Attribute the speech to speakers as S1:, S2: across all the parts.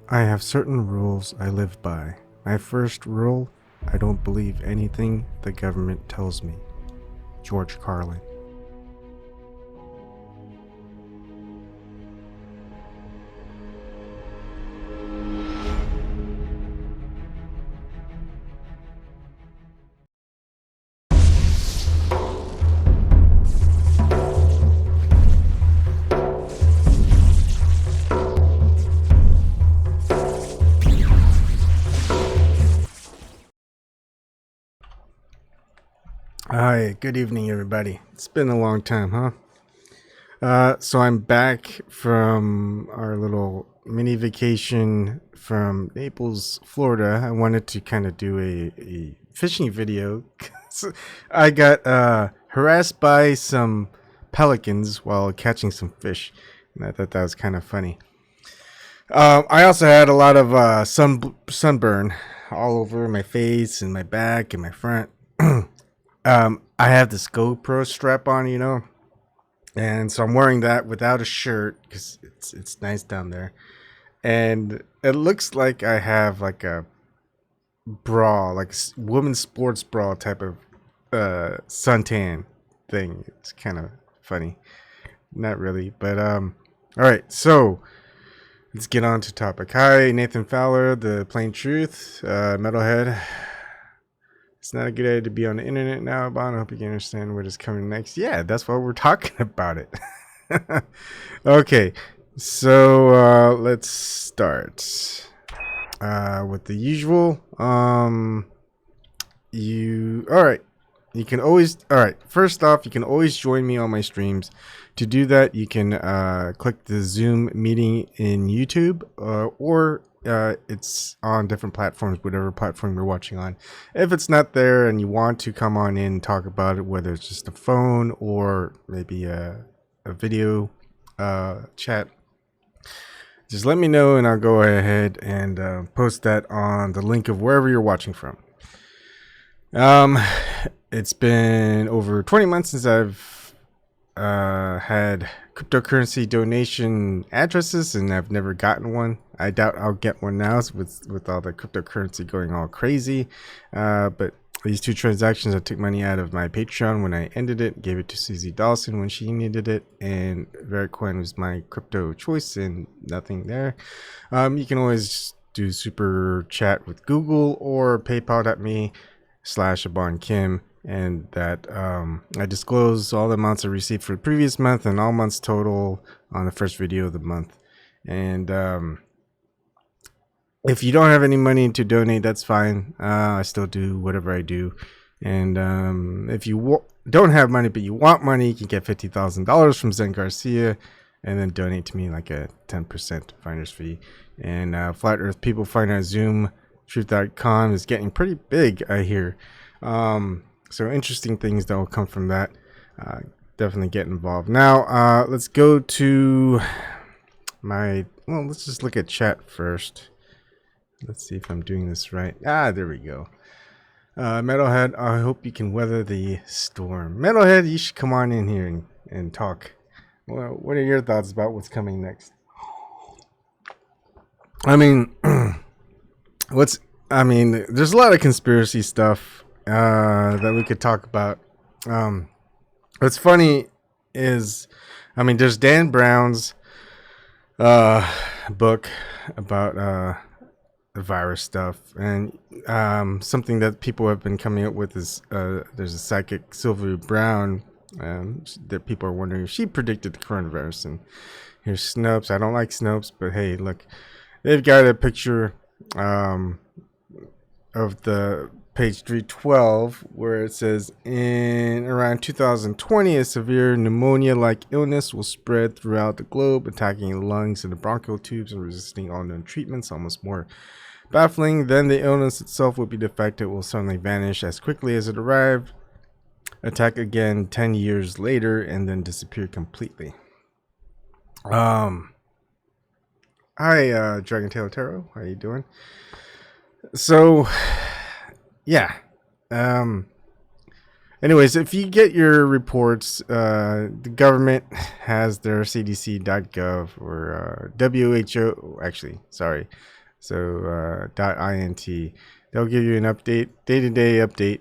S1: I have certain rules I live by. My first rule, I don't believe anything the government tells me. George Carlin. Hi, good evening, everybody. It's been a long time, huh? So I'm back from our little mini vacation from Naples, Florida. I wanted to kind of do a fishing video 'cause I got harassed by some pelicans while catching some fish, and I thought that was kind of funny. I also had a lot of sunburn all over my face and my back and my front. I have this GoPro strap on, and so I'm wearing that without a shirt because it's nice down there, and it looks like I have like a bra, like women's sports bra type of suntan thing. It's kind of funny, not really, but all right, so let's get on to topic. Hi, Nathan Fowler, the plain truth, metalhead. It's not a good idea to be on the internet now, Bon. I hope you can understand what is coming next. Yeah, that's why we're talking about it. Okay, so let's start with the usual. You can always, all right, first off, you can always join me on my streams. To do that, you can click the Zoom meeting in YouTube, or it's on different platforms, whatever platform you're watching on. If it's not there and you want to come on in and talk about it, whether it's just a phone or maybe a video chat, just let me know and I'll go ahead and post that on the link of wherever you're watching from. It's been over 20 months since I've had cryptocurrency donation addresses, and I've never gotten one. I doubt I'll get one now with all the cryptocurrency going all crazy. But these two transactions, I took money out of my Patreon when I ended it, gave it to Susie Dawson when she needed it, and Vertcoin was my crypto choice, and nothing there. You can always do super chat with Google or paypal.me/AbonKim, and that I disclose all the amounts I received for the previous month and all months total on the first video of the month. And if you don't have any money to donate, that's fine. I still do whatever I do. And if you don't have money but you want money, you can get $50,000 from Zen Garcia and then donate to me like a 10% finder's fee. And Flat Earth People Find Out Zoom Truth.com is getting pretty big, I hear. So interesting things that will come from that. Definitely get involved. Now, let's go to let's just look at chat first. Let's see if I'm doing this right. There we go. Metalhead, I hope you can weather the storm. Metalhead, you should come on in here and talk. Well, what are your thoughts about what's coming next? I mean, there's a lot of conspiracy stuff that we could talk about. What's funny is, there's Dan Brown's book about the virus stuff, and something that people have been coming up with is there's a psychic, Sylvia Brown, that people are wondering if she predicted the coronavirus. And here's Snopes. I don't like Snopes, but hey, look, they've got a picture of the page 312 where it says, in around 2020, a severe pneumonia-like illness will spread throughout the globe, attacking the lungs and the bronchial tubes and resisting all known treatments. Almost more baffling than the illness itself would be the fact it will suddenly vanish as quickly as it arrived, attack again 10 years later, and then disappear completely. Hi, Dragon Tail Tarot. How you doing? So, yeah. Anyways, if you get your reports, the government has their cdc.gov or WHO. Actually, sorry. So .int. They'll give you an update, day-to-day update.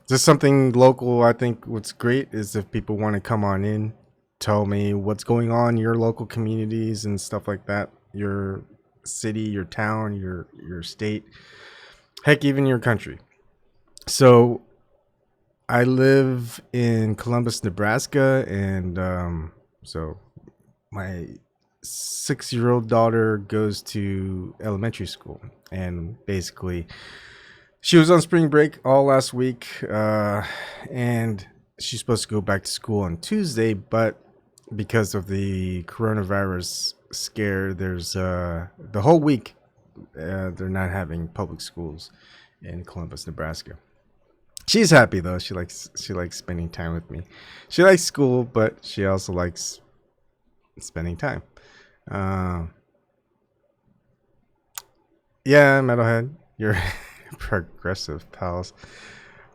S1: Just something local. I think what's great is if people want to come on in, tell me what's going on in your local communities and stuff like that. Your city, your town, your state, heck, even your country. So I live in Columbus, Nebraska, and so my 6-year-old daughter goes to elementary school, and basically she was on spring break all last week, and she's supposed to go back to school on Tuesday, but because of the coronavirus scare, there's the whole week they're not having public schools in Columbus, Nebraska. She's happy though. She likes spending time with me. She likes school, but she also likes spending time. Yeah, Metalhead, your progressive pals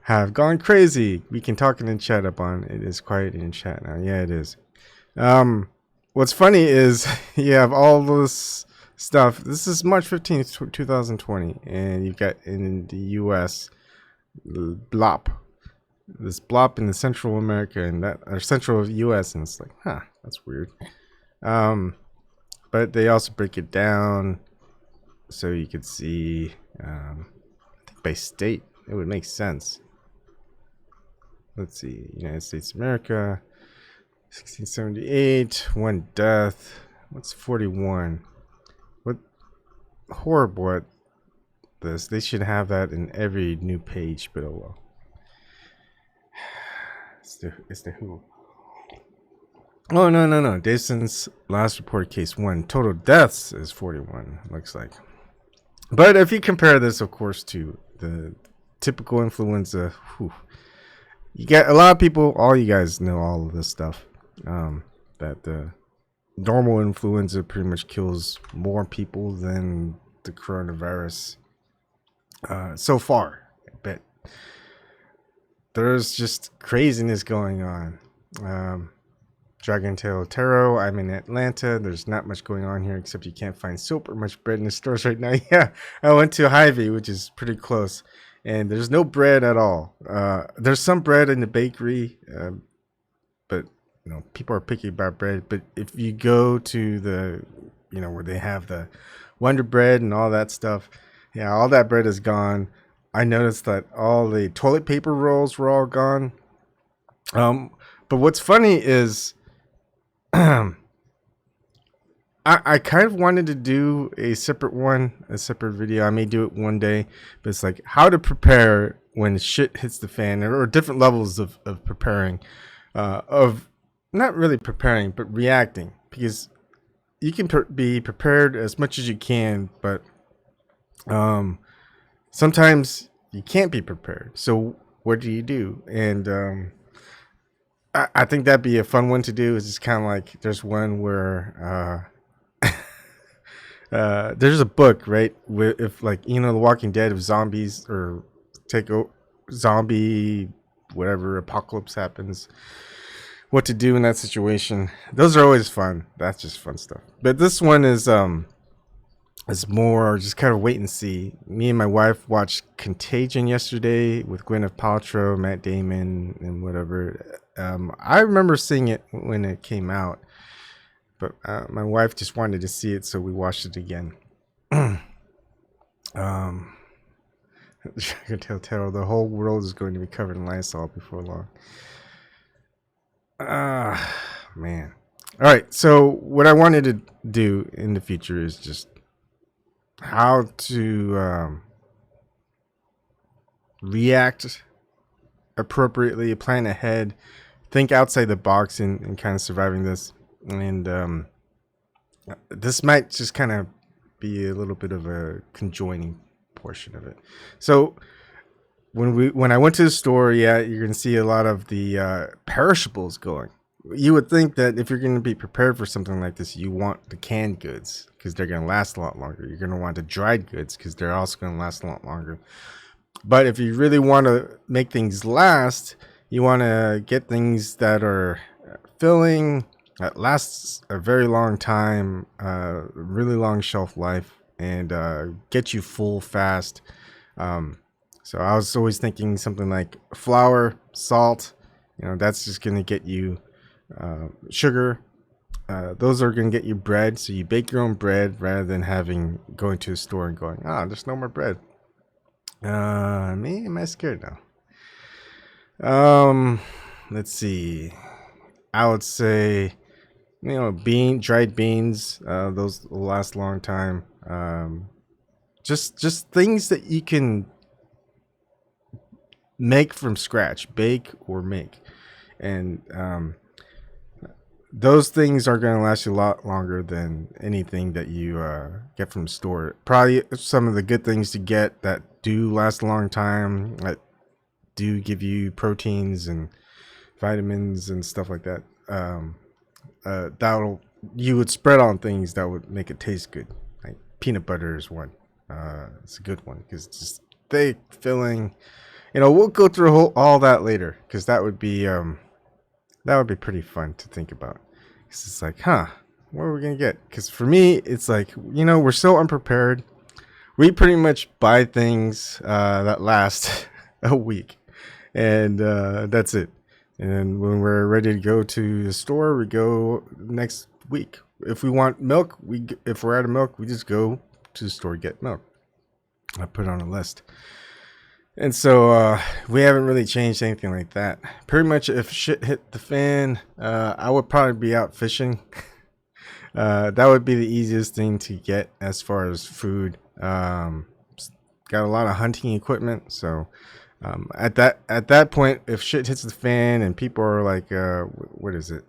S1: have gone crazy. We can talk in the chat up on it. Is quiet in chat now. Yeah, it is. What's funny is you have all this stuff. This is March 15th, 2020, and you've got in the U.S. blop, this blop in the Central America and that or Central U.S. and it's like, that's weird. But they also break it down so you could see, I think by state it would make sense. Let's see, United States of America, 1678, 1 death. What's 41? What horrible at this. They should have that in every new page, but oh well. It's the who. Oh, no. Days since last reported case 1. Total deaths is 41, looks like. But if you compare this, of course, to the typical influenza, you get a lot of people, all you guys know all of this stuff, that the normal influenza pretty much kills more people than the coronavirus so far. But there's just craziness going on. Dragon Tail Tarot, I'm in Atlanta. There's not much going on here except you can't find soap or much bread in the stores right now. Yeah, I went to Hy-Vee, which is pretty close, and there's no bread at all. There's some bread in the bakery, but people are picky about bread. But if you go to the, where they have the Wonder Bread and all that stuff, yeah, all that bread is gone. I noticed that all the toilet paper rolls were all gone. But what's funny is, I kind of wanted to do a separate video. I may do it one day, but it's like how to prepare when shit hits the fan, or different levels of preparing, of not really preparing, but reacting, because you can be prepared as much as you can, but sometimes you can't be prepared. So what do you do? And I think that'd be a fun one to do. It's just kind of like there's one where there's a book, right? If The Walking Dead, if zombies or zombie whatever apocalypse happens, what to do in that situation. Those are always fun. That's just fun stuff. But this one is more just kind of wait and see. Me and my wife watched Contagion yesterday with Gwyneth Paltrow, Matt Damon, and whatever. I remember seeing it when it came out, but my wife just wanted to see it, so we watched it again. Dragon Tail Tarot, the whole world is going to be covered in Lysol before long. Man. All right, so what I wanted to do in the future is just how to react appropriately, plan ahead, think outside the box and kind of surviving this. And this might just kind of be a little bit of a conjoining portion of it. So when I went to the store, yeah, you're going to see a lot of the perishables going. You would think that if you're going to be prepared for something like this, you want the canned goods because they're going to last a lot longer. You're going to want the dried goods because they're also going to last a lot longer. But if you really want to make things last, you want to get things that are filling, that lasts a very long time, really long shelf life, and get you full fast. Um, so I was always thinking something like flour, salt. That's just going to get you sugar. Those are going to get you bread. So you bake your own bread rather than having going to a store and going, there's no more bread. Me, am I scared now? Let's see. I would say, dried beans. Those will last a long time. Just things that you can make from scratch, bake or make, and those things are going to last you a lot longer than anything that you get from the store. Probably some of the good things to get that do last a long time, that do give you proteins and vitamins and stuff like that. That'll you would spread on things that would make it taste good. Like peanut butter is one. It's a good one because it's just thick, filling. We'll go through all that later because that would be pretty fun to think about. Because it's like, what are we gonna get? Because for me, it's like we're so unprepared. We pretty much buy things that last a week, and that's it. And then when we're ready to go to the store, we go next week. If we want milk, if we're out of milk, we just go to the store to get milk. I put it on a list. And so we haven't really changed anything like that. Pretty much if shit hit the fan, I would probably be out fishing. That would be the easiest thing to get as far as food. Got a lot of hunting equipment, so at that point, if shit hits the fan and people are like, what is it,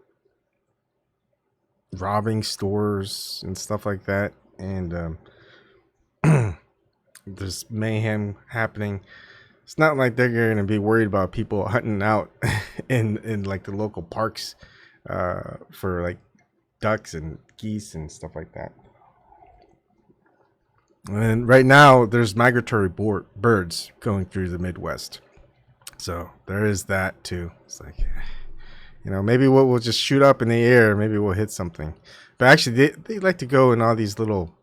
S1: robbing stores and stuff like that, and there's mayhem happening. It's not like they're going to be worried about people hunting out in like the local parks for like ducks and geese and stuff like that. And right now, there's migratory birds going through the Midwest. So there is that too. It's like, maybe we'll just shoot up in the air. Maybe we'll hit something. But actually, they like to go in all these little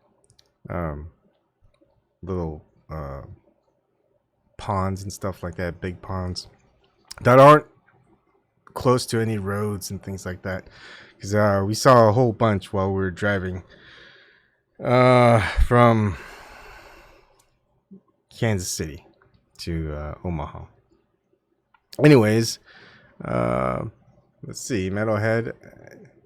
S1: ponds and stuff like that, big ponds that aren't close to any roads and things like that. Because we saw a whole bunch while we were driving from Kansas City to Omaha. Anyways, let's see. Metalhead,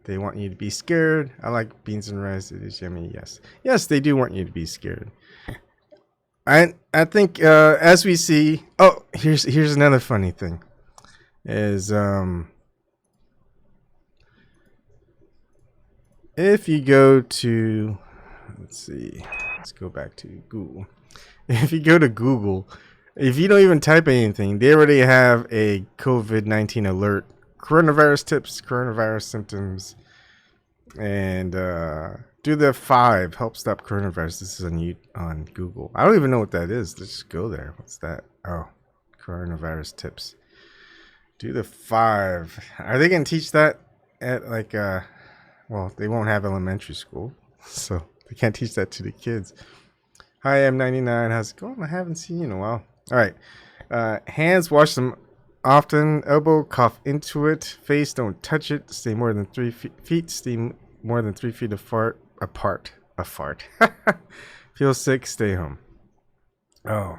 S1: they want you to be scared. I like beans and rice. It is yummy. Yes, they do want you to be scared. I think as we see. Oh, here's another funny thing. Is if you go to, let's go back to Google. If you go to Google, if you don't even type anything, they already have a COVID-19 alert. Coronavirus tips, coronavirus symptoms, and do the 5 help stop coronavirus. This is on Google. I don't even know what that is. Let's just go there. What's that? Oh, coronavirus tips. Do the 5. Are they going to teach that at like well, they won't have elementary school, so they can't teach that to the kids. Hi, M99. How's it going? I haven't seen you in a while. All right. Hands, wash them often. Elbow, cough into it. Face, don't touch it. Stay more than 3 feet. Stay more than 3 feet apart. A fart. Feel sick, stay home. Oh.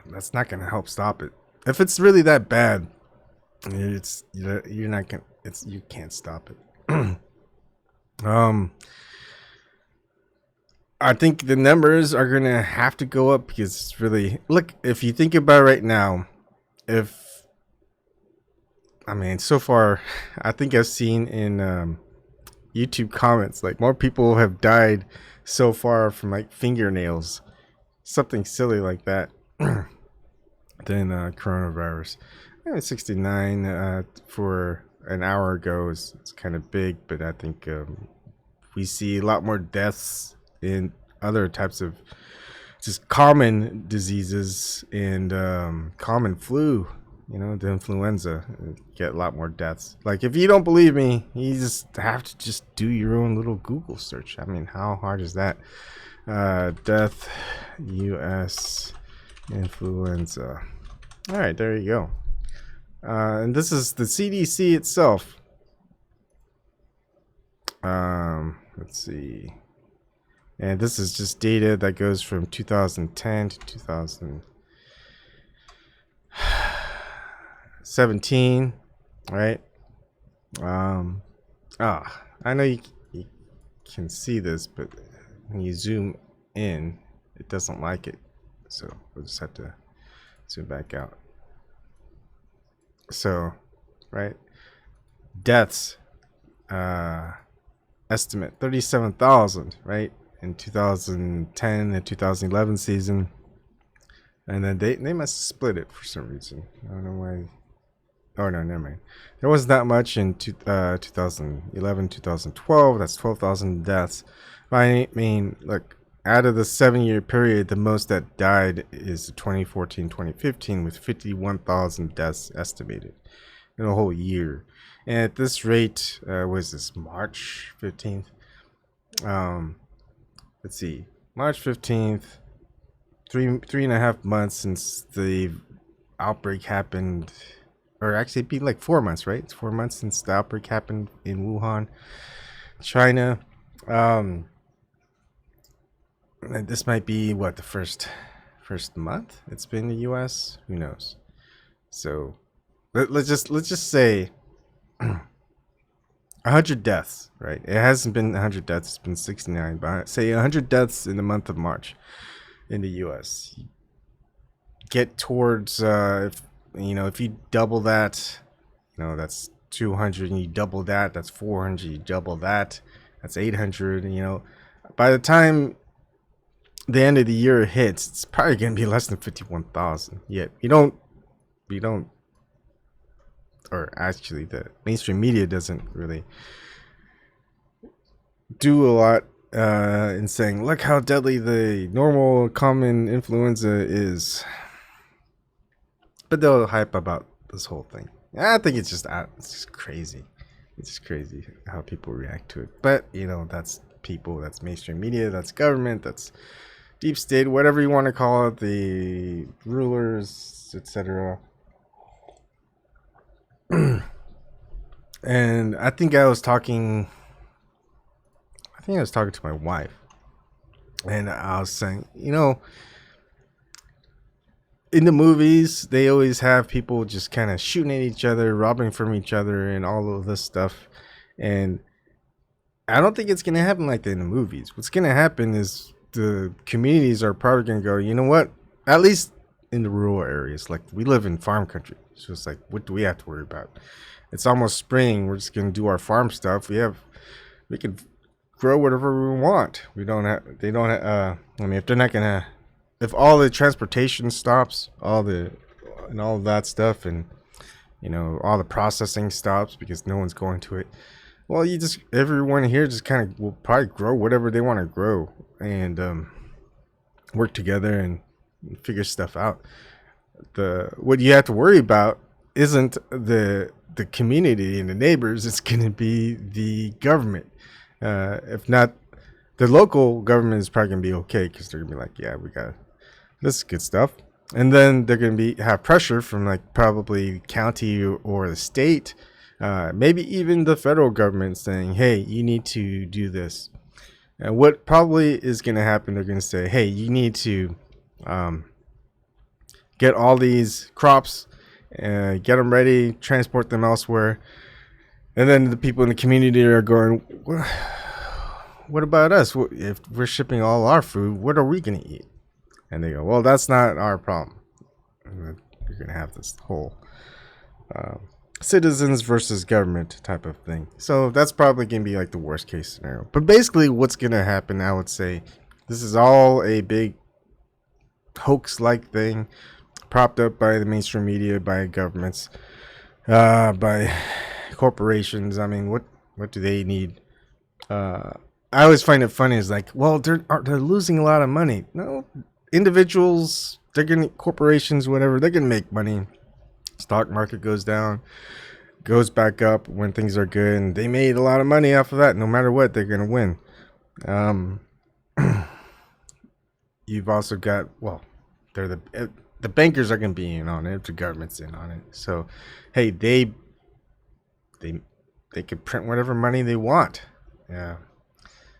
S1: That's not going to help stop it. If it's really that bad, you're not going to, you can't stop it. I think the numbers are going to have to go up because it's really, look, if you think about it right now, so far, I think I've seen in YouTube comments, like more people have died so far from like fingernails, something silly like that, than coronavirus. 69 for an hour ago it's kind of big, but I think we see a lot more deaths in other types of just common diseases and common flu, the influenza, get a lot more deaths. Like, if you don't believe me, you just have to just do your own little Google search. I mean, how hard is that? Death US influenza. All right, there you go. And this is the CDC itself. Let's see. And this is just data that goes from 2010 to 2017, right? I know you can see this, but when you zoom in, it doesn't like it. So we'll just have to zoom back out. So, right, deaths, estimate 37,000, right, in 2010 and 2011 season, and then they must split it for some reason. I don't know why. Oh no, never mind. There wasn't that much in 2011, 2012. That's 12,000 deaths. But I mean, look, out of the 7-year period, the most that died is 2014-2015 with 51,000 deaths estimated in a whole year. And at this rate, was this March 15th? Let's see, March 15th, three and a half months since the outbreak happened, or actually it'd be like 4 months, right? It's 4 months since the outbreak happened in Wuhan, China. This might be what, the first month it's been in the U.S. Who knows? So let's just say 100 deaths, right? It hasn't been 100 deaths; it's been 69. But say 100 deaths in the month of March in the U.S. Get towards if you double that, that's 200, and you double that, that's 400. You double that, that's 800. By the time the end of the year hits, it's probably gonna be less than 51,000. Yet we don't, or actually, the mainstream media doesn't really do a lot in saying, look how deadly the normal common influenza is. But they'll hype about this whole thing. I think it's just crazy. It's just crazy how people react to it. But that's people, that's mainstream media, that's government, that's deep state, whatever you want to call it, the rulers, etc. And I think I was talking to my wife, and I was saying, in the movies, they always have people just kind of shooting at each other, robbing from each other, and all of this stuff. And I don't think it's going to happen like that in the movies. What's going to happen is the communities are probably going to go, you know what? At least in the rural areas, like we live in farm country. So it's like, what do we have to worry about? It's almost spring. We're just going to do our farm stuff. We can grow whatever we want. If they're not going to, if all the transportation stops, all of that stuff, and all the processing stops because no one's going to it, well, everyone here just kind of will probably grow whatever they want to grow and work together and figure stuff out. What you have to worry about isn't the community and the neighbors. It's going to be the government. If not, the local government is probably going to be okay because they're going to be like, yeah, we got this is good stuff. And then they're going to have pressure from like probably county or the state, maybe even the federal government saying, hey, you need to do this. And what probably is going to happen, they're going to say, hey, you need to get all these crops, get them ready, transport them elsewhere. And then the people in the community are going, what about us? If we're shipping all our food, what are we going to eat? And they go, well, that's not our problem. And then you're going to have this whole citizens versus government type of thing. So that's probably going to be like the worst case scenario. But basically what's going to happen, I would say, this is all a big hoax-like thing propped up by the mainstream media, by governments, by corporations. I mean, what do they need? I I always find it funny. Is like, well, they're losing a lot of money. No, individuals, they're gonna corporations, whatever, they're gonna make money. Stock market goes down, goes back up when things are good, and they made a lot of money off of that. No matter what, they're gonna win. Um, you've also got, well, they're the bankers are gonna be in on it. The government's in on it. So, hey, they can print whatever money they want. Yeah.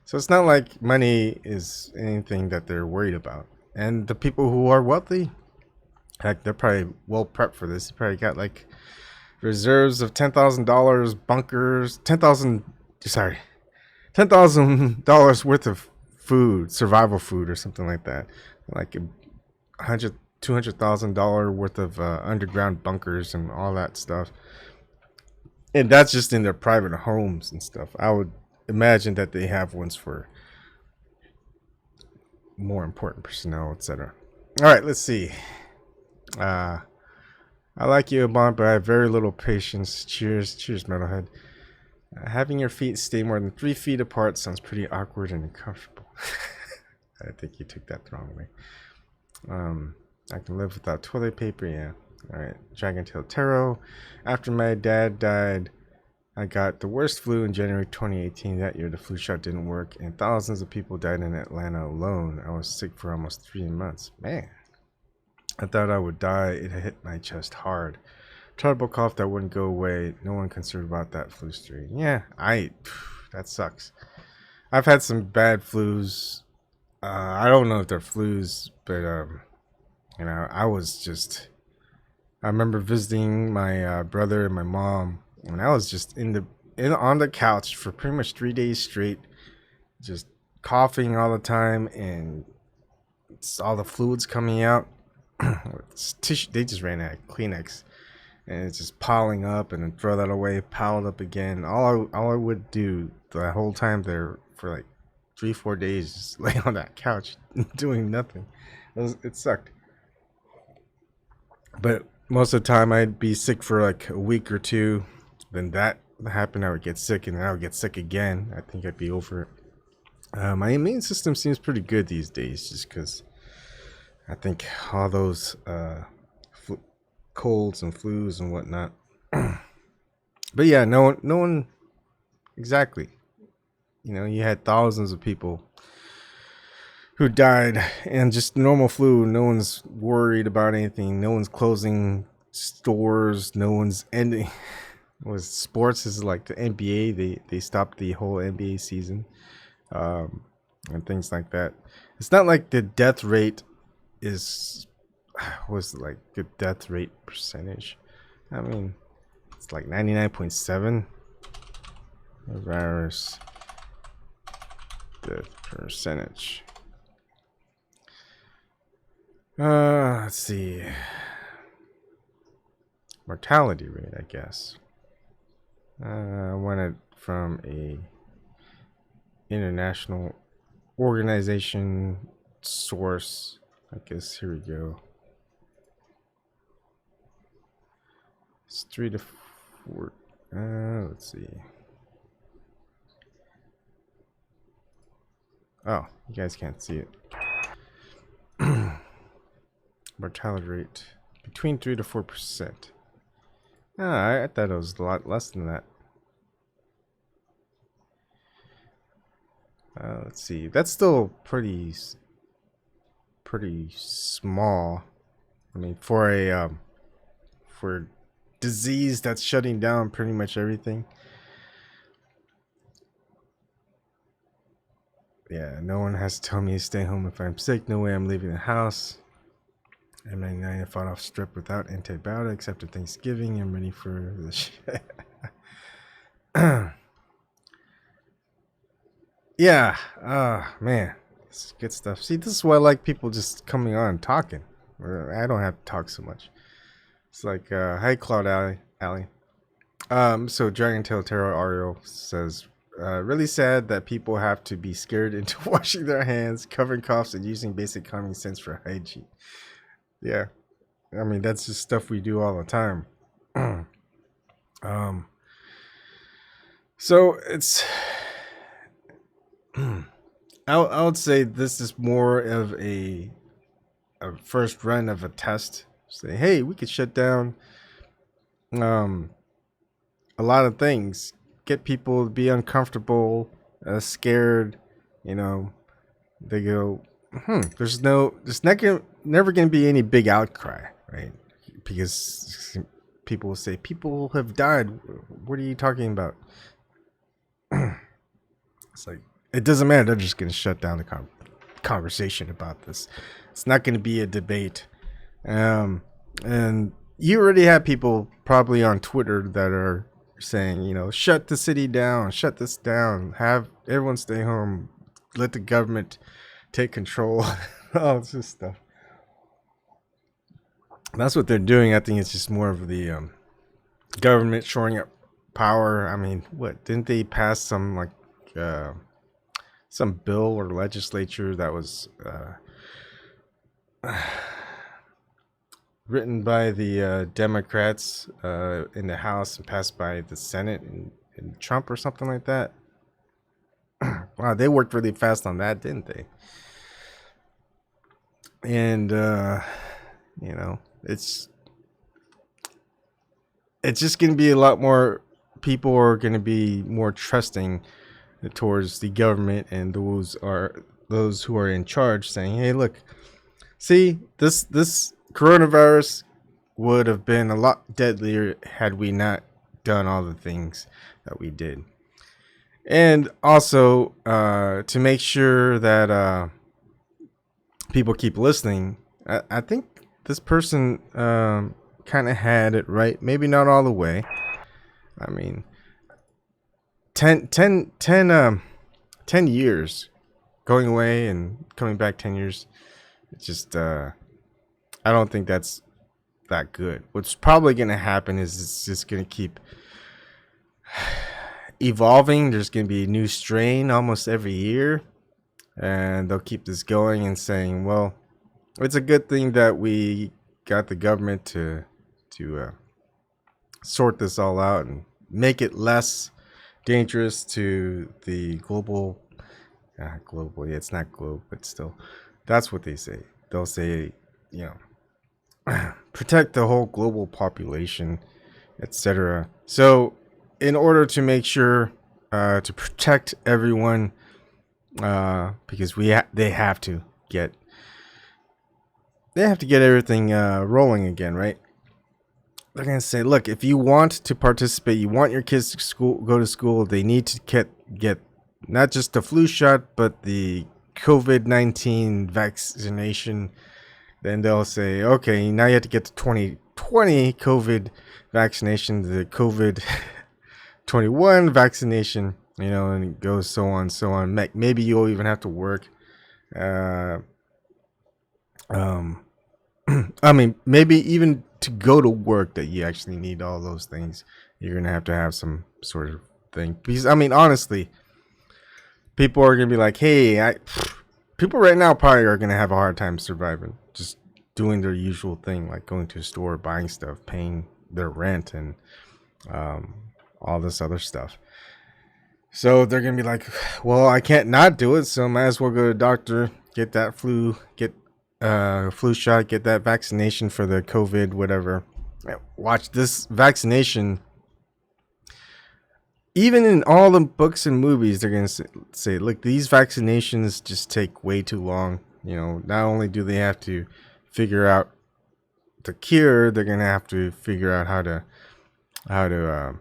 S1: So it's not like money is anything that they're worried about. And the people who are wealthy, heck, they're probably well prepped for this. They probably got like reserves of $10,000, bunkers, $10,000 worth of food, survival food or something like that. Like $200,000 worth of underground bunkers and all that stuff. And that's just in their private homes and stuff. I would imagine that they have ones for more important personnel, etc. All right, let's see. I like you, Obama, but I have very little patience. Cheers, metalhead. Having your feet stay more than 3 feet apart sounds pretty awkward and uncomfortable. I think you took that the wrong way. I can live without toilet paper, yeah. Alright, Dragon Tail Tarot. After my dad died, I got the worst flu in January 2018. That year, the flu shot didn't work, and thousands of people died in Atlanta alone. I was sick for almost 3 months. Man, I thought I would die. It hit my chest hard. Terrible cough that wouldn't go away. No one concerned about that flu strain. Yeah, that sucks. I've had some bad flus. I don't know if they're flus, but I remember visiting my brother and my mom, and I was just on the couch for pretty much 3 days straight, just coughing all the time, and all the fluids coming out. Tissue, they just ran out of Kleenex, and it's just piling up, and then throw that away, pile it up again. All I would do the whole time there for like 3-4 days, just lay on that couch doing nothing. It sucked. But most of the time I'd be sick for like a week or two. Then that happened, I would get sick, and then I would get sick again. I think I'd be over it. My immune system seems pretty good these days, just because I think all those colds and flus and whatnot. But yeah, no one exactly. You had thousands of people who died, and just normal flu. No one's worried about anything. No one's closing stores. No one's ending. Sports is like the NBA. They stopped the whole NBA season, and things like that. It's not like the death rate was like the death rate percentage. I mean, it's like 99.7 virus death percentage. Let's see. Mortality rate, I guess. I want it from a international organization source. I guess here we go. It's 3 to 4. Let's see. Oh, you guys can't see it. Mortality rate between 3 to 4%. I thought it was a lot less than that. Let's see. That's still pretty small. I mean, for a disease that's shutting down pretty much everything. Yeah, no one has to tell me to stay home if I'm sick. No way I'm leaving the house. M99 fought off strep without antibiotics after Thanksgiving. I'm ready for the shit. Yeah. Man. It's good stuff. See, this is why I like people just coming on and talking. I don't have to talk so much. It's like, hi, Cloud Alley. So Dragon Tail Tarot Ariel says, really sad that people have to be scared into washing their hands, covering coughs, and using basic common sense for hygiene. Yeah, I mean, that's just stuff we do all the time. So I would say this is more of a first run of a test. Say, hey, we could shut down um, a lot of things, get people to be uncomfortable, scared. You know, they go, there's not gonna, never going to be any big outcry, right? Because people will say, people have died. What are you talking about? It's like, it doesn't matter. They're just going to shut down the conversation about this. It's not going to be a debate. And you already have people probably on Twitter that are saying, shut the city down, shut this down, have everyone stay home, let the government take control, all this stuff. That's what they're doing. I think it's just more of the government shoring up power. I mean, what didn't they pass some bill or legislature that was written by the Democrats in the House and passed by the Senate and Trump or something like that? Wow, they worked really fast on that, didn't they? And it's just going to be a lot more people are going to be more trusting towards the government and those who are in charge, saying, hey, look, see, this coronavirus would have been a lot deadlier had we not done all the things that we did. And also to make sure that people keep listening, I think this person kind of had it right. Maybe not all the way. I mean, 10 years going away and coming back 10 years. It's just, I don't think that's that good. What's probably going to happen is it's just going to keep evolving. There's going to be a new strain almost every year. And they'll keep this going and saying, well, it's a good thing that we got the government to sort this all out and make it less dangerous to the global. Yeah, it's not globe, but still, that's what they say. They'll say, protect the whole global population, etc. So, in order to make sure to protect everyone, because they have to get everything rolling again, right? They're gonna say, look, if you want to participate, you want your kids to go to school, they need to get not just the flu shot, but the COVID-19 vaccination. Then they'll say, okay, now you have to get the 2020 COVID vaccination, the COVID 21 vaccination, and it goes so on. Maybe you'll even have to work. I mean, maybe even to go to work that you actually need all those things. You're going to have some sort of thing. Because, I mean, honestly, people are going to be like, hey, people right now probably are going to have a hard time surviving. Just doing their usual thing, like going to a store, buying stuff, paying their rent, and all this other stuff. So they're going to be like, well, I can't not do it, so might as well go to the doctor, get that flu shot, get that vaccination for the COVID, whatever. Watch this vaccination. Even in all the books and movies, they're going to say, look, these vaccinations just take way too long. Not only do they have to figure out the cure, they're going to have to figure out how to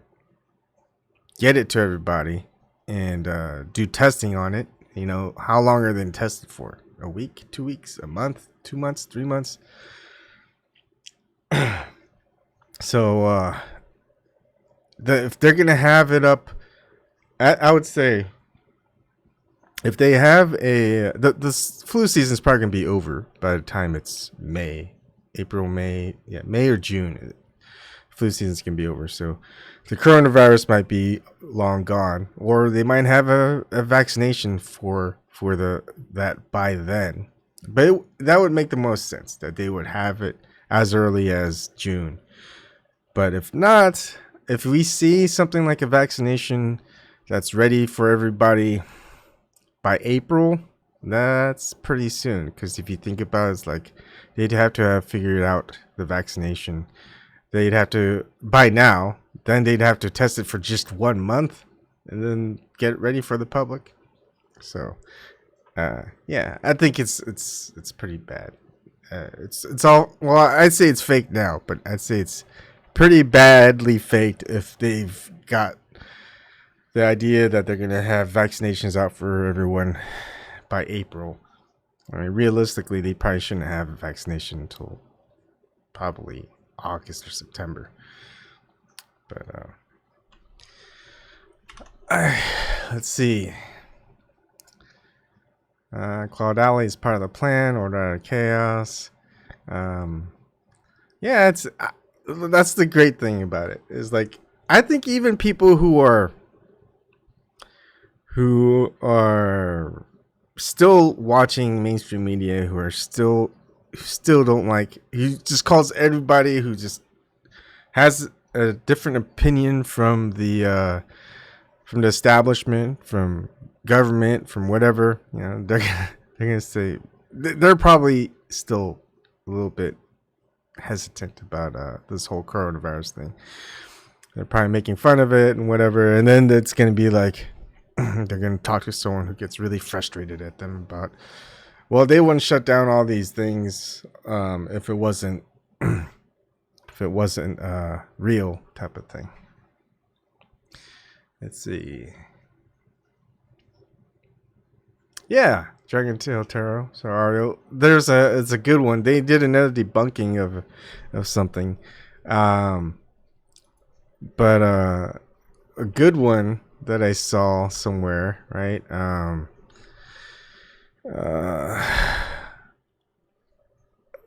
S1: get it to everybody and do testing on it. How long are they tested for? A week, 2 weeks, a month, 2 months, 3 months? So if they're gonna have it up, I would say if they have the flu season is probably gonna be over by the time it's May or June. Flu season's gonna be over, so the coronavirus might be long gone, or they might have a vaccination for that by then. But that would make the most sense that they would have it as early as June. But if not, if we see something like a vaccination that's ready for everybody by April, that's pretty soon. Because if you think about it, it's like they'd have to have figured out the vaccination. They'd have to, by now, then they'd have to test it for just 1 month and then get it ready for the public. So, yeah, I think it's pretty bad. It's all, well, I'd say it's fake now, but I'd say it's pretty badly faked if they've got the idea that they're going to have vaccinations out for everyone by April. I mean, realistically, they probably shouldn't have a vaccination until probably August or September. But let's see. Cloud Alley is part of the plan. Order out of chaos. Yeah, it's that's the great thing about it. Is like I think even people who are still watching mainstream media, who are still don't like, he just calls everybody who just has a different opinion from the establishment, from government, from whatever, you know, they're gonna say they're probably still a little bit hesitant about this whole coronavirus thing. They're probably making fun of it and whatever, and then it's gonna be like they're gonna talk to someone who gets really frustrated at them about, well, they wouldn't shut down all these things if it wasn't real type of thing. Let's see. Yeah, Dragon Tail Tarot. So Ario, it's a good one. They did another debunking of something, but a good one that I saw somewhere. Right.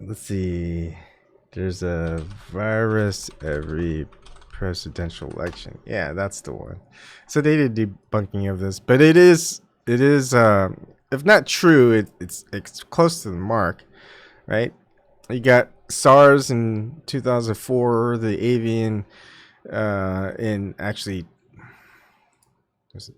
S1: Let's see. There's a virus every presidential election. Yeah, that's the one. So they did debunking of this, but it is if not true, it's close to the mark, right? You got SARS in 2004, the avian in actually it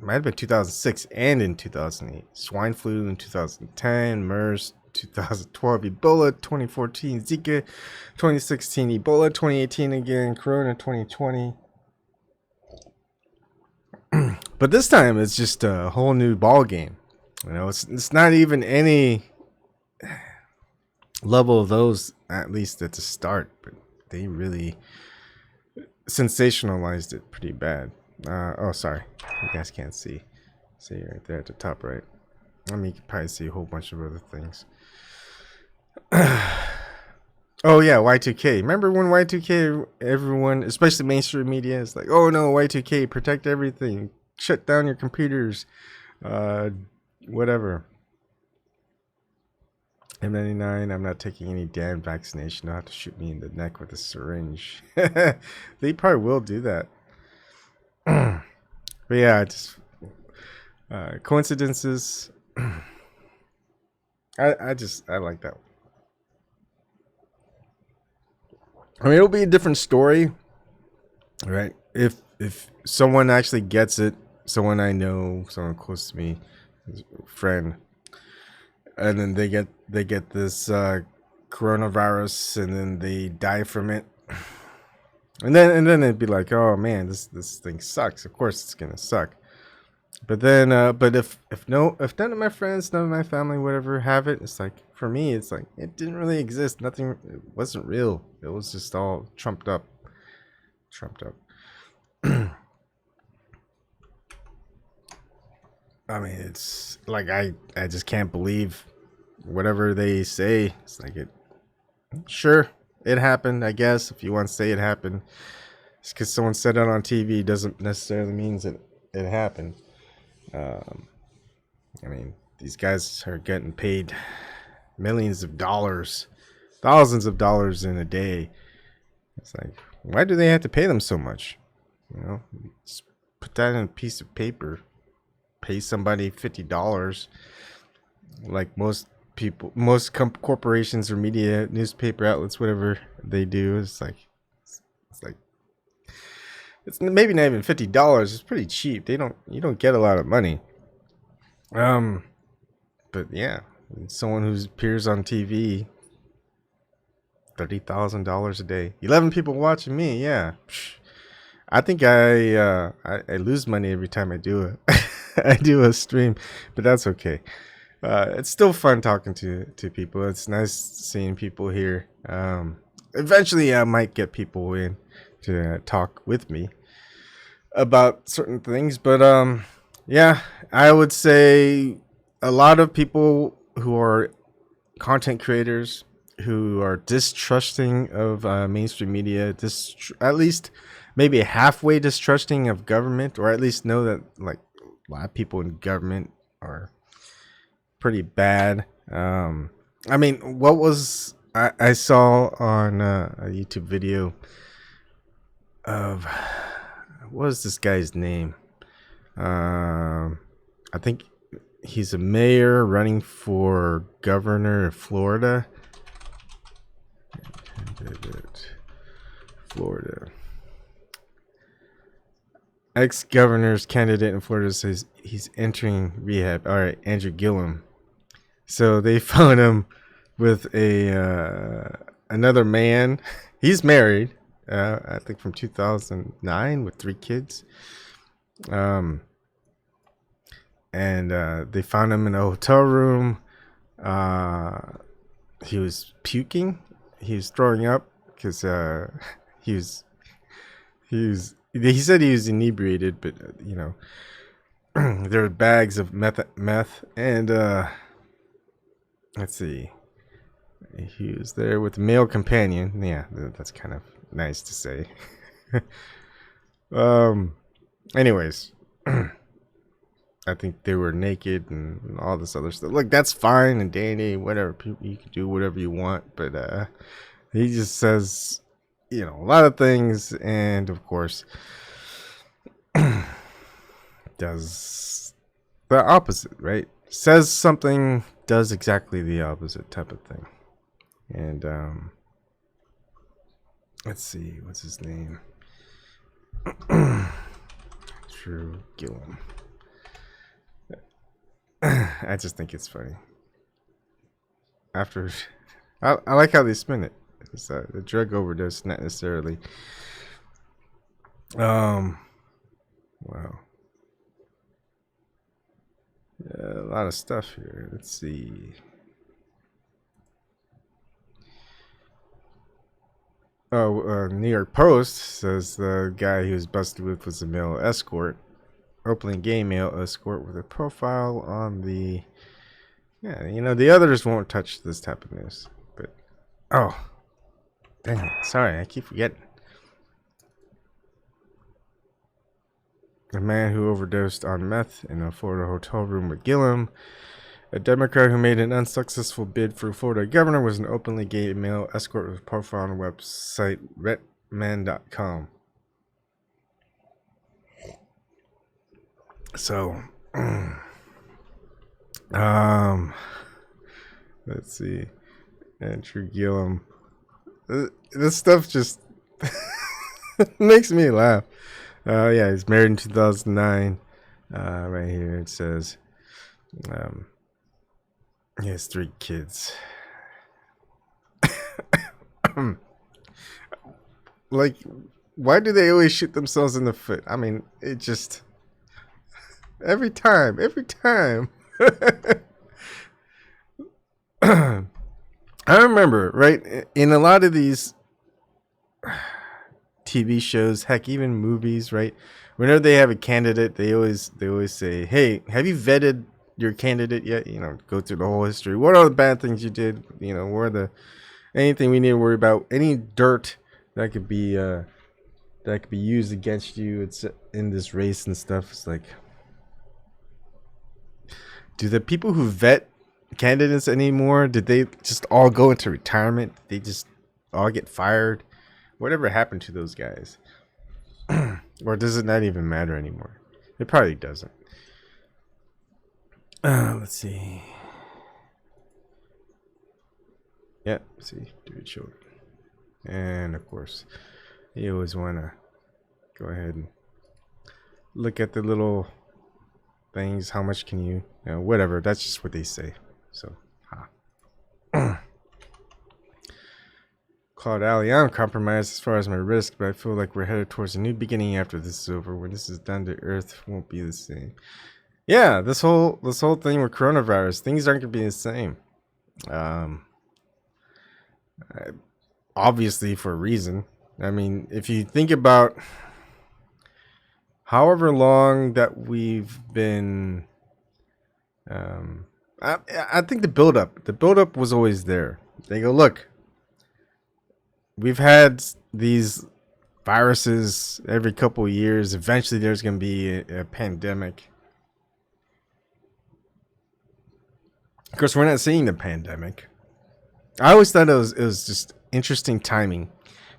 S1: might have been 2006 and in 2008, swine flu in 2010, MERS 2012, Ebola 2014, Zika 2016, Ebola 2018 again, Corona 2020. But this time it's just a whole new ball game. You know, it's not even any level of those, at least at the start, but they really sensationalized it pretty bad. Oh, sorry, you guys can't see. See right there at the top right. I mean, you can probably see a whole bunch of other things. Oh yeah, Y2K. Remember when Y2K, everyone, especially mainstream media, is like, oh no, Y2K, protect everything, shut down your computers, whatever. M99, I'm not taking any damn vaccination. They'll have to shoot me in the neck with a syringe. They probably will do that. But yeah, just coincidences. I like that one. I mean, it'll be a different story, right? If someone actually gets it, someone I know, someone close to me, friend, and then they get this coronavirus, and then they die from it, and then it'd be like, oh man, this thing sucks. Of course, it's gonna suck. But then, but if none of my friends, none of my family, whatever, have it, it's like, for me, it's like, it didn't really exist. Nothing, it wasn't real. It was just all trumped up. I mean, it's like, I just can't believe whatever they say. It's like, sure, it happened, I guess. If you want to say it happened, it's because someone said it on TV doesn't necessarily means that it happened. I mean, these guys are getting paid millions of dollars, thousands of dollars in a day. It's like, why do they have to pay them so much? You know, just put that in a piece of paper, pay somebody $50, like most people, most corporations or media, newspaper outlets, whatever they do. It's like it's maybe not even $50. It's pretty cheap. You don't get a lot of money. Um, but yeah, someone who appears on TV, $30,000 a day, 11 people watching me. Yeah, I think I lose money every time I do it. I do a stream, but that's okay. It's still fun talking to people. It's nice seeing people here. Eventually, I might get people in to talk with me about certain things, but yeah, I would say a lot of people who are content creators who are distrusting of mainstream media, at least maybe halfway distrusting of government, or at least know that like a lot of people in government are pretty bad. I mean, what was I saw on a YouTube video of what was this guy's name? I think he's a mayor running for governor of Florida. Florida. Ex-governor's candidate in Florida says he's entering rehab. All right, Andrew Gillum. So they found him with a another man. He's married, I think from 2009 with 3 kids. And they found him in a hotel room. He was puking. He was throwing up because he was he said he was inebriated, but you know there were bags of meth and let's see, he was there with a male companion. Yeah, that's kind of nice to say. Anyways, I think they were naked and all this other stuff. Look, that's fine and dandy, whatever. You can do whatever you want, but he just says, you know, a lot of things, and of course, does the opposite, right? Says something, does exactly the opposite type of thing. And let's see, what's his name? True Gillum. I just think it's funny. After, I like how they spin it. It's the drug overdose, not necessarily. Wow. Yeah, a lot of stuff here. Let's see. Oh, New York Post says the guy he was busted with was a male escort, openly gay male escort with a profile on the. Yeah, you know, the others won't touch this type of news. But, oh, dang it. Sorry, I keep forgetting. A man who overdosed on meth in a Florida hotel room with Gillum. A Democrat who made an unsuccessful bid for Florida governor was an openly gay male escort with a profile on the website retman.com. So, let's see. Andrew Gillum. This stuff just makes me laugh. Yeah, he's married in 2009. Right here it says he has 3 kids. Like, why do they always shoot themselves in the foot? I mean, it just every time. I remember, right, in a lot of these TV shows, heck, even movies, right? Whenever they have a candidate, they always say, "Hey, have you vetted your candidate yet? You know, go through the whole history. What are the bad things you did? You know, what are the anything we need to worry about? Any dirt that could be used against you? It's in this race and stuff. It's like, do the people who vet candidates anymore? Did they just all go into retirement? They just all get fired? Whatever happened to those guys? Or does it not even matter anymore? It probably doesn't. Let's see. Yeah, see, David Children. And of course, you always want to go ahead and look at the little things. How much can you know, whatever. That's just what they say. So, Claude Alley, I'm compromised as far as my risk, but I feel like we're headed towards a new beginning after this is over. When this is done, the Earth won't be the same. Yeah, this whole thing with coronavirus, things aren't gonna be the same. Obviously for a reason. I mean, if you think about however long that we've been, I think the buildup was always there. They go, look, we've had these viruses every couple of years. Eventually, there's going to be a pandemic. Of course, we're not seeing the pandemic. I always thought it was just interesting timing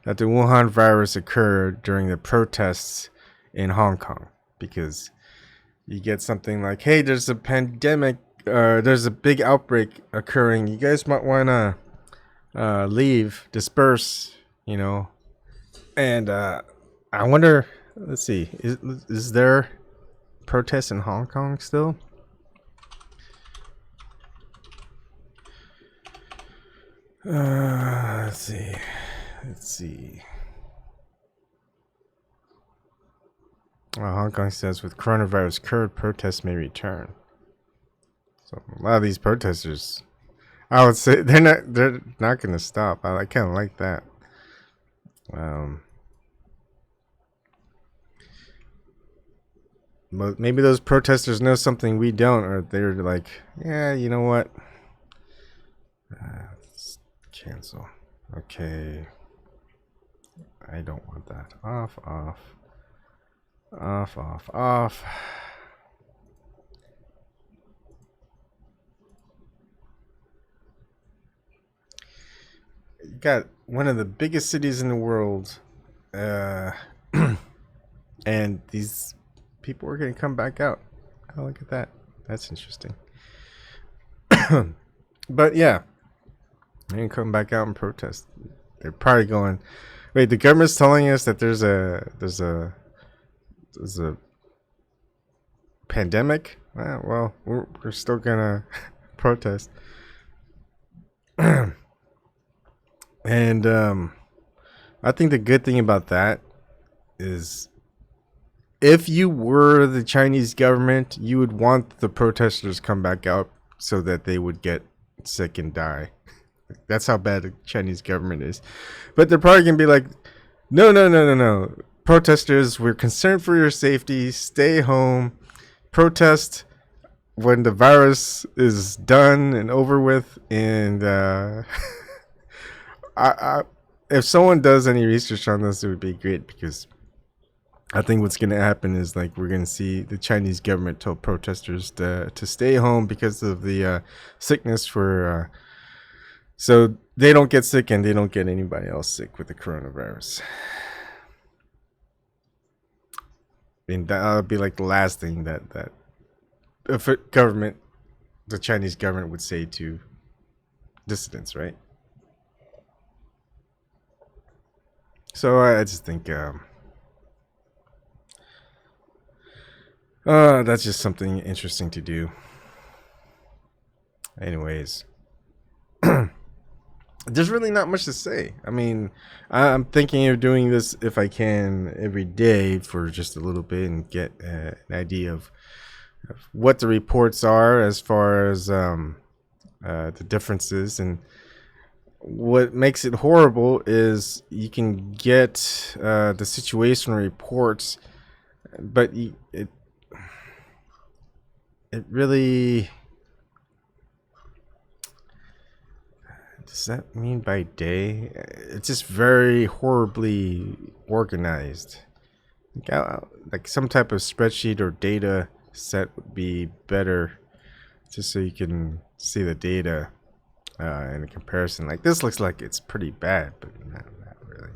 S1: that the Wuhan virus occurred during the protests in Hong Kong, because you get something like, hey, there's a pandemic, there's a big outbreak occurring. You guys might want to leave, disperse, you know. And I wonder, let's see, is there protests in Hong Kong still? Let's see. Well, Hong Kong says with coronavirus curved, protests may return. So a lot of these protesters, I would say they're not going to stop. I kind of like that. But maybe those protesters know something we don't, or they're like, yeah, you know what? Let's cancel. Okay. I don't want that. Off. You got one of the biggest cities in the world, and these people are going to come back out. Oh, look at that. That's interesting. But yeah, they're going to come back out and protest. They're probably going, wait, the government's telling us that there's a pandemic? Well, we're still going to protest. And I think the good thing about that is, if you were the Chinese government, you would want the protesters to come back out so that they would get sick and die. That's how bad the Chinese government is. But they're probably going to be like, no. Protesters, we're concerned for your safety. Stay home. Protest when the virus is done and over with. And if someone does any research on this, it would be great, because I think what's going to happen is, like, we're going to see the Chinese government tell protesters to stay home because of the sickness for so they don't get sick and they don't get anybody else sick with the coronavirus. I mean, that would be like the last thing that if a government, the Chinese government, would say to dissidents, right? So I just think that's just something interesting to do. Anyways, there's really not much to say. I mean, I'm thinking of doing this, if I can, every day for just a little bit, and get an idea of what the reports are as far as the differences. And what makes it horrible is you can get the situational reports, but it really, does that mean by day? It's just very horribly organized. Like some type of spreadsheet or data set would be better, just so you can see the data in a comparison. Like, this looks like it's pretty bad, but not really.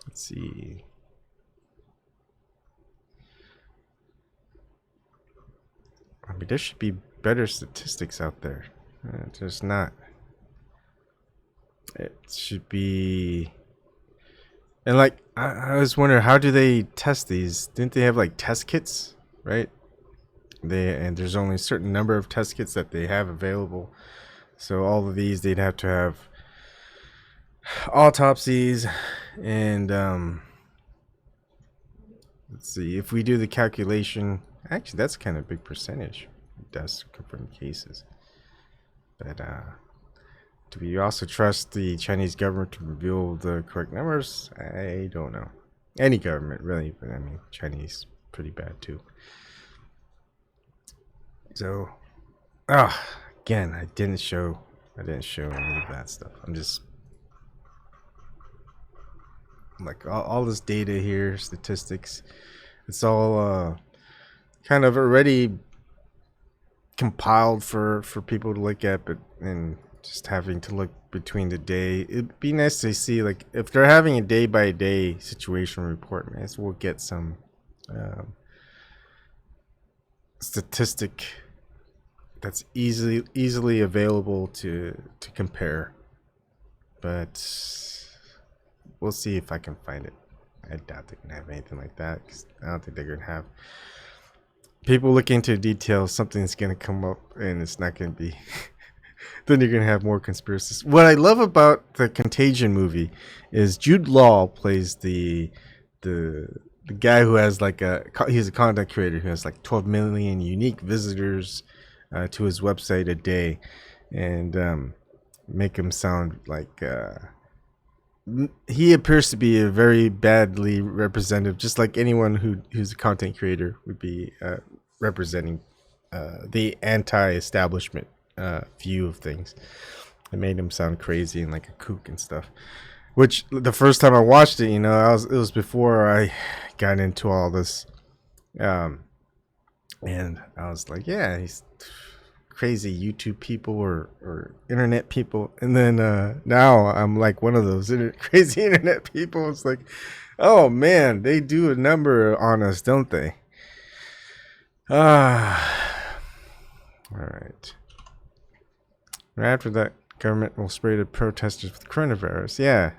S1: Let's see. I mean, there should be better statistics out there. There's not. It should be. And like, I was wondering, how do they test these? Didn't they have like test kits, right? And there's only a certain number of test kits that they have available. So all of these, they'd have to have autopsies, and let's see, if we do the calculation, actually that's kind of a big percentage. It does confirm cases, but do we also trust the Chinese government to reveal the correct numbers? I don't know. Any government really, but I mean Chinese pretty bad too. So, again, I didn't show any of that stuff. I'm just like all this data here, statistics. It's all kind of already compiled for people to look at, but and just having to look between the day. It'd be nice to see, like, if they're having a day by day situation report, man, so we'll get some statistic that's easily available to compare. But we'll see if I can find it. I doubt they're gonna have anything like that, 'cause I don't think they're gonna have people look into details. Something's gonna come up, and it's not gonna be. Then you're gonna have more conspiracies. What I love about the Contagion movie is Jude Law plays the guy who has like he's a content creator who has like 12 million unique visitors to his website a day, and make him sound like he appears to be a very badly representative, just like anyone who's a content creator would be representing the anti-establishment view of things. It made him sound crazy and like a kook and stuff. Which the first time I watched it, it was before I got into all this, and I was like, yeah, he's crazy YouTube people or internet people. And then now I'm like one of those crazy internet people. It's like, oh man, they do a number on us, don't they? All right. Right after that, government will spray the protesters with coronavirus. Yeah.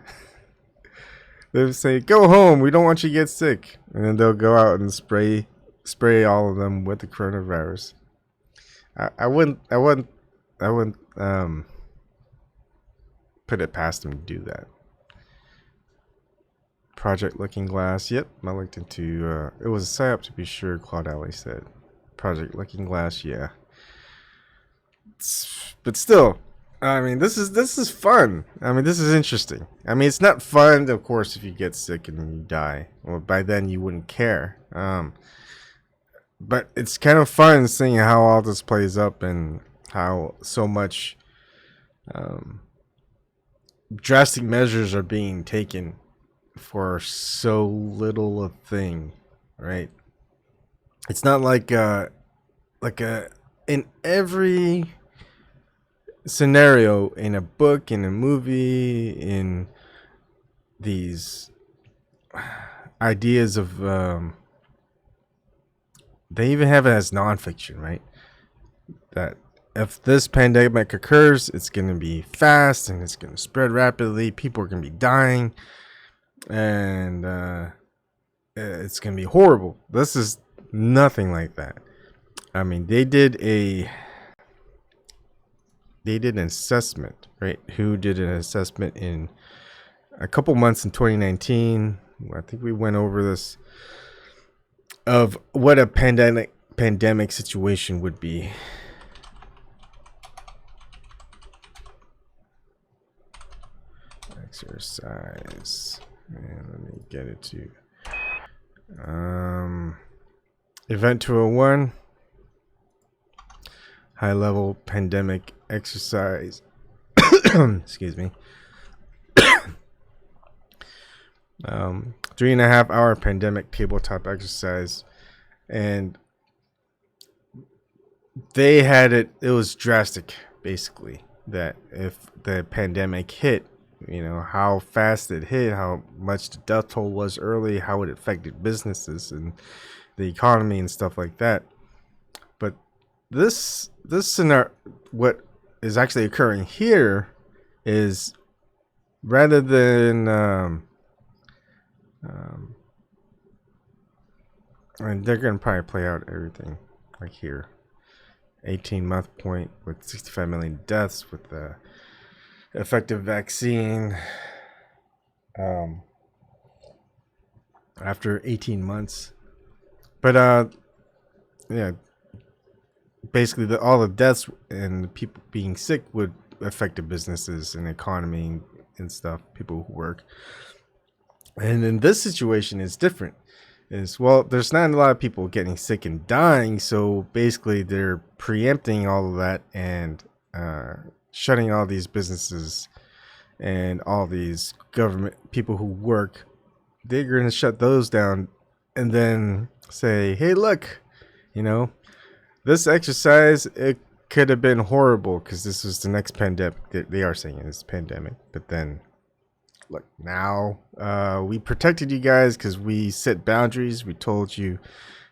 S1: They'll say, go home, we don't want you to get sick. And then they'll go out and spray all of them with the coronavirus. I wouldn't put it past them to do that. Project Looking Glass. Yep, I looked into it was a psyop to be sure, Claude Alley said. Project Looking Glass, yeah. But still, I mean, this is fun. I mean, this is interesting. I mean, it's not fun, of course, if you get sick and you die. Well, by then you wouldn't care. But it's kind of fun seeing how all this plays up and how so much drastic measures are being taken for so little a thing, right? It's not like in every scenario, in a book, in a movie, in these ideas of they even have it as nonfiction, right? That if this pandemic occurs, it's going to be fast and it's going to spread rapidly. People are going to be dying, and it's going to be horrible. This is nothing like that. I mean, they did an assessment, right? Who did an assessment in a couple months in 2019? I think we went over this, of what a pandemic situation would be. Exercise, and let me get it to Event 201, high level pandemic exercise. Excuse me. 3.5 hour pandemic tabletop exercise, and they had it was drastic, basically, that if the pandemic hit, how fast it hit, how much the death toll was early, how it affected businesses and the economy and stuff like that. But this scenario, what is actually occurring here is, rather than Um, and they're going to probably play out everything like here. 18-month point with 65 million deaths with the effective vaccine. After 18 months. But yeah, basically all the deaths and the people being sick would affect the businesses and the economy and stuff, people who work. And in this situation is different. Well, there's not a lot of people getting sick and dying, so basically they're preempting all of that and shutting all these businesses and all these government people who work. They're going to shut those down and then say, hey, look, this exercise, it could have been horrible because this was the next pandemic. They are saying it's pandemic. But then, look, now we protected you guys because we set boundaries. We told you,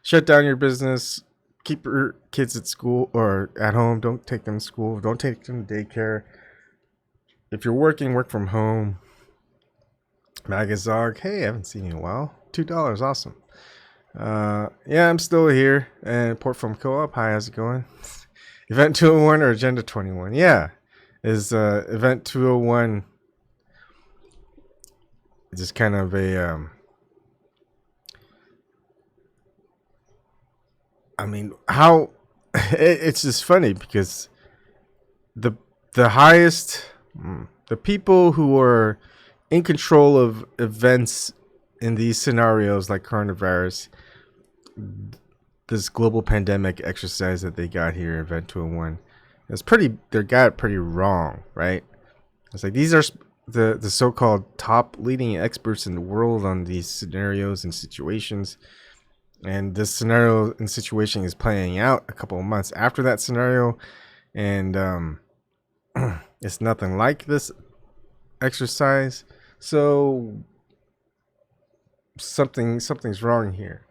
S1: shut down your business, keep your kids at school or at home. Don't take them to school. Don't take them to daycare. If you're working, work from home. Magazog, hey, I haven't seen you in a while. $2, awesome. Yeah, I'm still here. And Port from Co-op, hi, how's it going? Event 201 or Agenda 21? Yeah, is Event 201 just kind of a I mean, how it's just funny because the highest the people who are in control of events in these scenarios like coronavirus, this global pandemic exercise that they got here, Event 201, they got it pretty wrong, right? It's like these are the so-called top leading experts in the world on these scenarios and situations. And this scenario and situation is playing out a couple of months after that scenario. And it's nothing like this exercise. So something's wrong here.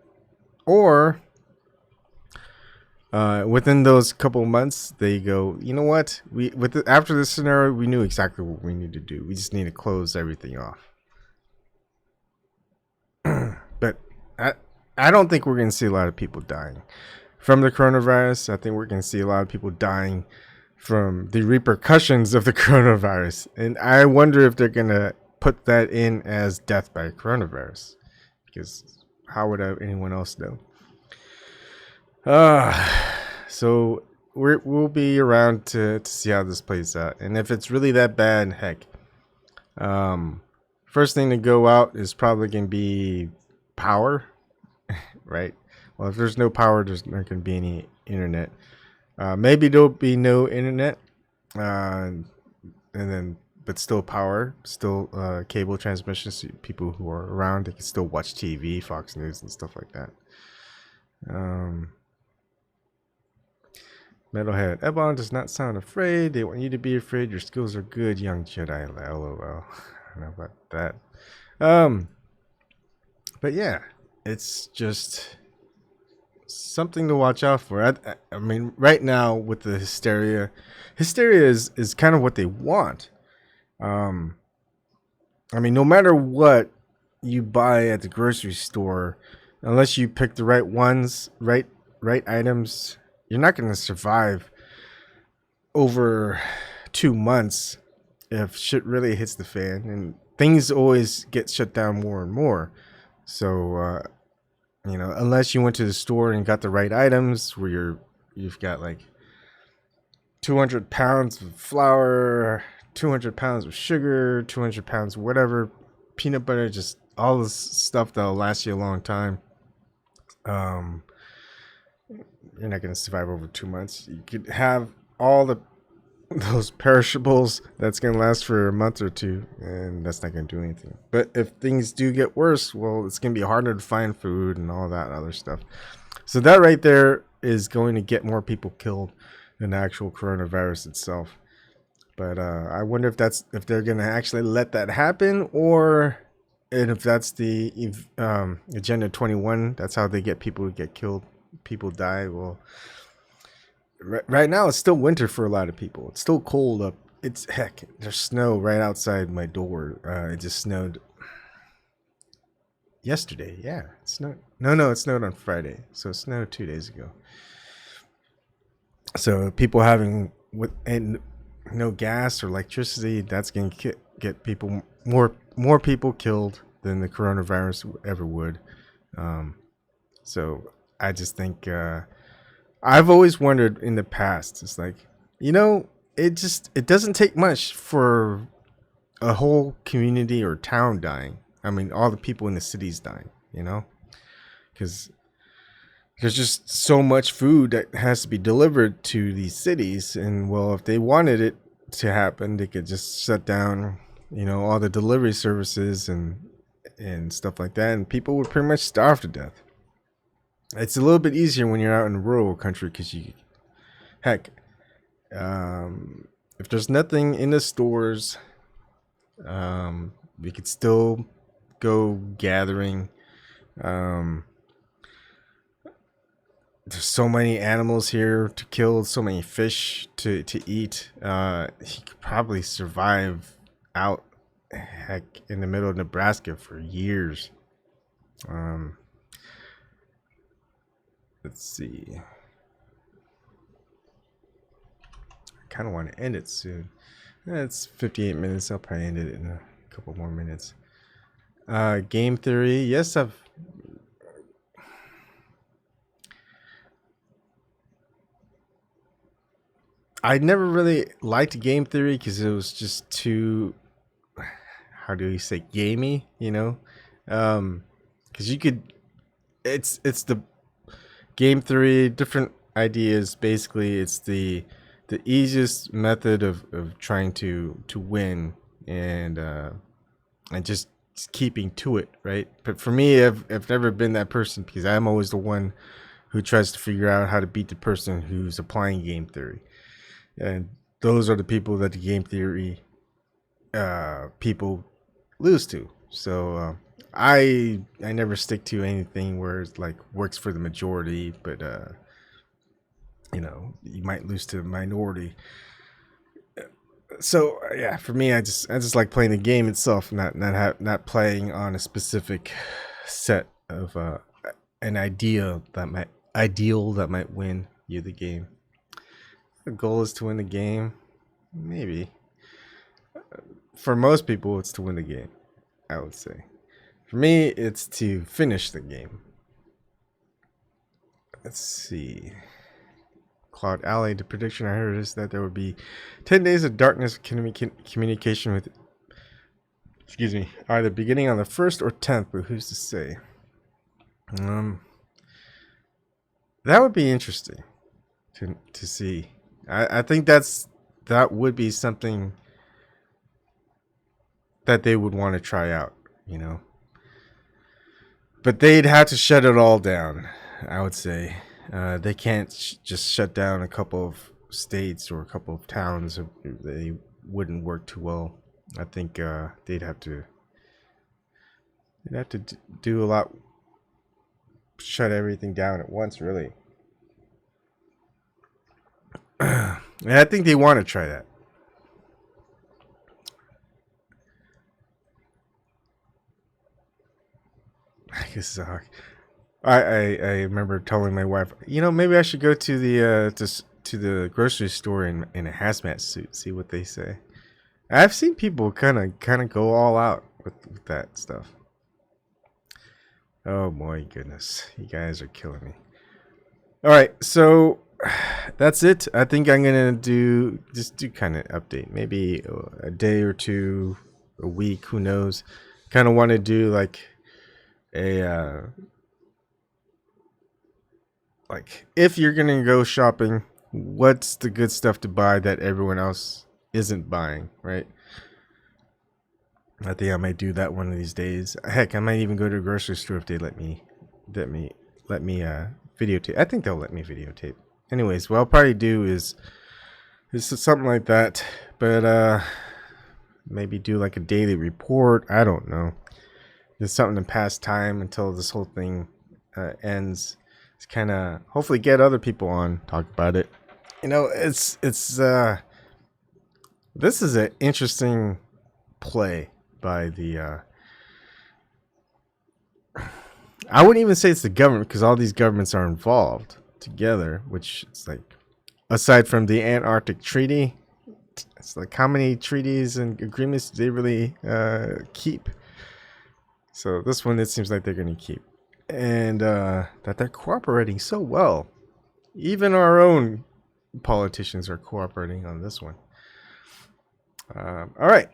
S1: Or within those couple of months, they go, you know what? After this scenario, we knew exactly what we need to do. We just need to close everything off. But I don't think we're going to see a lot of people dying from the coronavirus. I think we're going to see a lot of people dying from the repercussions of the coronavirus. And I wonder if they're going to put that in as death by coronavirus. Because how would anyone else know? So we'll be around to see how this plays out. And if it's really that bad, heck, first thing to go out is probably going to be power. Right. Well, if there's no power, there's not going to be any internet. Maybe there'll be no internet, and then but still power, still cable transmission. So people who are around, they can still watch TV, Fox News, and stuff like that. Metalhead, Ebon does not sound afraid. They want you to be afraid. Your skills are good, young Jedi. LOL. I don't know about that. But yeah. It's just something to watch out for. I mean, right now with the hysteria is kind of what they want. I mean, no matter what you buy at the grocery store, unless you pick the right ones, right items, you're not going to survive over 2 months if shit really hits the fan. And things always get shut down more and more. So, unless you went to the store and got the right items where you've got like 200 pounds of flour, 200 pounds of sugar, 200 pounds of whatever, peanut butter, just all this stuff that'll last you a long time. You're not going to survive over 2 months. You could have all those perishables that's going to last for a month or two, and that's not going to do anything. But if things do get worse, well, it's going to be harder to find food and all that other stuff. So that right there is going to get more people killed than the actual coronavirus itself. But I wonder if they're going to actually let that happen, and if that's the Agenda 21, that's how they get people to get killed, people die. Well, right now, it's still winter for a lot of people. It's still cold up. There's snow right outside my door. It just snowed yesterday. Yeah, it snowed. No, it snowed on Friday. So it snowed 2 days ago. So people having with and no gas or electricity, that's going to get people more people killed than the coronavirus ever would. Um, so I just think I've always wondered in the past. It's like, you know, it doesn't take much for a whole community or town dying. I mean, all the people in the cities dying. You know, because there's just so much food that has to be delivered to these cities, and well, if they wanted it to happen, they could just shut down, all the delivery services and stuff like that, and people would pretty much starve to death. It's a little bit easier when you're out in rural country because heck, if there's nothing in the stores, we could still go gathering. Um, there's so many animals here to kill, so many fish to eat. He could probably survive out, heck, in the middle of Nebraska for years. Um, let's see. I kind of want to end it soon. It's 58 minutes. I'll probably end it in a couple more minutes. Game theory. Yes, I never really liked game theory because it was just too, how do you say, gamey, because you could, it's the game theory, different ideas. Basically, it's the easiest method of trying to win, and just keeping to it, right? But for me, I've never been that person because I'm always the one who tries to figure out how to beat the person who's applying game theory. And those are the people that the game theory people lose to. So I never stick to anything where it's like works for the majority, but you might lose to the minority. So yeah, for me, I just like playing the game itself, not playing on a specific set of an ideal that might win you the game. The goal is to win the game. Maybe. For most people, it's to win the game, I would say. For me, it's to finish the game. Let's see. Cloud Alley, the prediction I heard is that there would be 10 days of darkness communication with, either beginning on the 1st or 10th, but who's to say? That would be interesting to see. I think that would be something that they would want to try out, But they'd have to shut it all down, I would say. They can't just shut down a couple of states or a couple of towns. They wouldn't work too well. I think they'd have to do a lot, shut everything down at once, really. And I think they want to try that. I guess I remember telling my wife, maybe I should go to the to the grocery store in a hazmat suit, see what they say. I've seen people kind of go all out with that stuff. Oh my goodness, you guys are killing me. All right, so that's it. I think I'm gonna do kind of update, maybe a day or two, a week, who knows. Kind of want to do like a like, if you're gonna go shopping, what's the good stuff to buy that everyone else isn't buying, right? I think I might do that one of these days. Heck, I might even go to a grocery store if they let me videotape. I think they'll let me videotape. Anyways, what I'll probably do is something like that, but maybe do like a daily report. I don't know. Just something to pass time until this whole thing ends. It's kind of hopefully get other people on, talk about it. It's this is an interesting play by the I wouldn't even say it's the government because all these governments are involved together, which it's like, aside from the Antarctic Treaty, it's like how many treaties and agreements do they really keep? So this one, it seems like they're going to keep. And that they're cooperating so well. Even our own politicians are cooperating on this one. All right.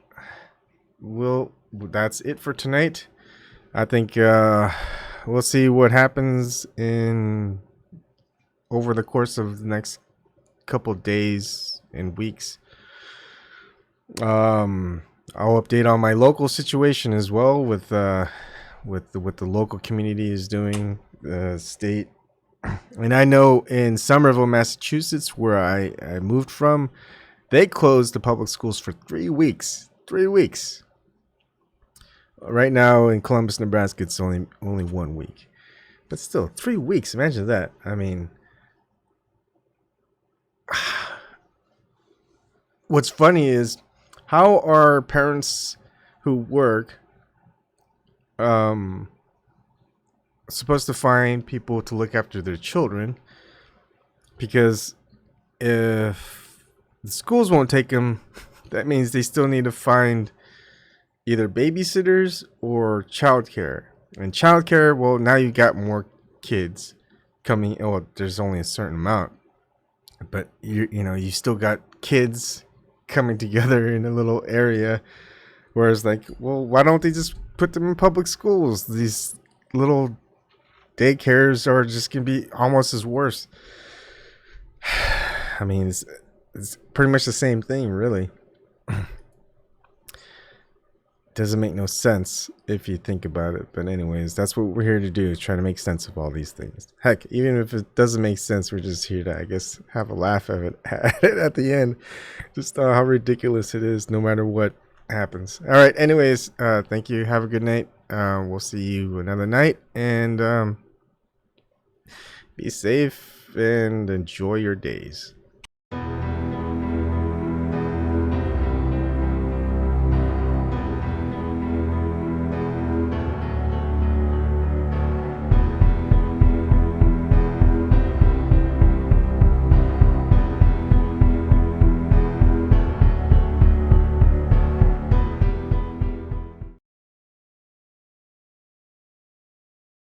S1: Well, that's it for tonight. I think we'll see what happens in over the course of the next couple days and weeks. I'll update on my local situation as well with what the local community is doing, the state. And I know in Somerville, Massachusetts, where I moved from, they closed the public schools for 3 weeks. 3 weeks. Right now in Columbus, Nebraska, it's only 1 week. But still, 3 weeks. Imagine that. I mean, what's funny is how are parents who work supposed to find people to look after their children, because if the schools won't take them, that means they still need to find either babysitters or childcare. And childcare, well, now you got more kids coming. Oh, there's only a certain amount, but you still got kids coming together in a little area. Whereas, like, well, why don't they just put them in public schools? These little daycares are just gonna be almost as worse. I mean, it's pretty much the same thing, really. Doesn't make no sense if you think about it. But anyways, that's what we're here to do, is try to make sense of all these things. Heck, even if it doesn't make sense, we're just here to, I guess, have a laugh at it at the end. Just how ridiculous it is, no matter what happens. All right, anyways, thank you. Have a good night. We'll see you another night. And be safe and enjoy your days.